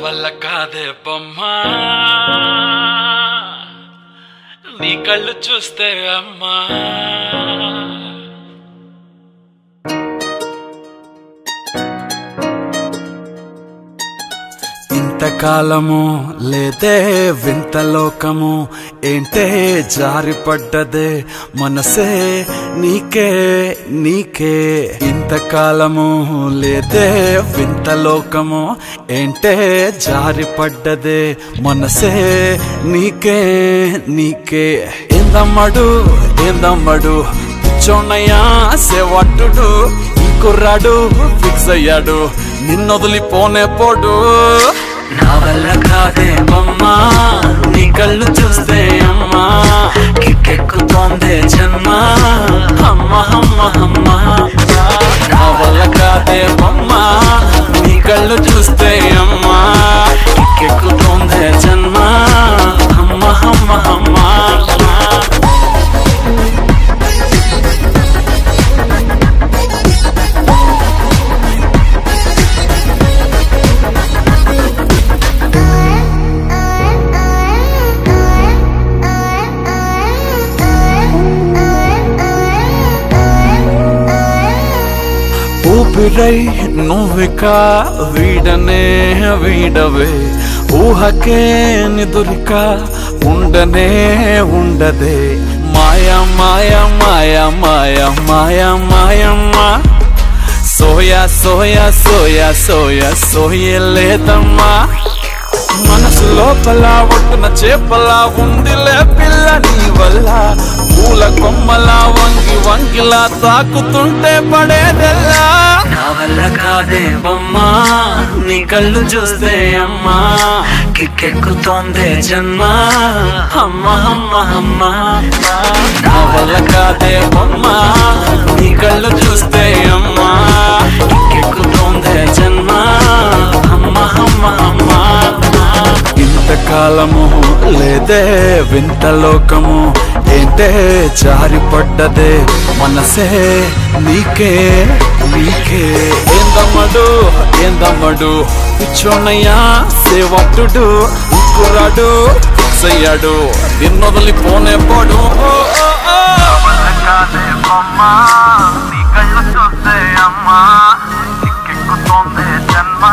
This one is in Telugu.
వల్ల కాదే బొమ్మా నీ కళ్ళు చూస్తే అమ్మా ఇంతకాలము లేదే వింత లోకము ఏంటే జారిపడ్డదే మనసే నీకే నీకే ఇంతకాలము లేదే వింత లోకము ఏంటే జారిపడ్డదే మనసే నీకే నీకే ఏందమ్మడు ఏందమ్మడు చోనయ్యా సేవట్టుడు ఈ కుర్రాడు ఫిక్స్ అయ్యాడు నిన్నొదిలిపోనే పోడు నా వల్ల కాదే బొమ్మా నీ కళ్ళు చూస్తే అమ్మా కిక్కెక్కుతోందే జన్మ అమ్మ అమ్మ అమ్మ నా వల్ల కాదే బొమ్మా నీ కళ్ళు చూస్తే అమ్మా కిక్కెక్కుతోందే జన్మ అమ్మ అమ్మ అమ్మ ఊపిరై నువ్విక వీడనే వీడవే ఊహకే నిదురిక ఉండనే ఉండదే మాయా మాయా మాయా మాయా మాయా మాయమ్మా సోయా సోయా సోయా సోయా సోయలేదమ్మా మనసు లోపల ఒట్టున చేపలా ఉందిలే పిల్ల నీ వల్ల పూల కొమ్మలా వంగి వంగిలా తాకుతుంటే పడేదెల్లా నా వల్ల కాదే బొమ్మా నీ కళ్ళు చూస్తే అమ్మా కిక్కెక్కుతోందే జన్మ అమ్మ అమ్మ అమ్మ నా వల్ల కాదే బొమ్మా నీ కళ్ళు చూస్తే అమ్మా కిక్కెక్కుతోందే జన్మ అమ్మ అమ్మ అమ్మ ఇంతకాలము లేదే వింత లోకము ఏంటే జారిపడ్డదే మనసే నీకే నీకే ఏందమ్మడు ఏందమ్మడు పిచ్చోనయ్యా సేవట్టుడు కుర్రాడు ఫిక్స్ అయ్యాడు నిన్నొదిలిపోనే పోడు నీ కళ్ళు చూస్తే అమ్మా కిక్కెక్కుతోందే జన్మ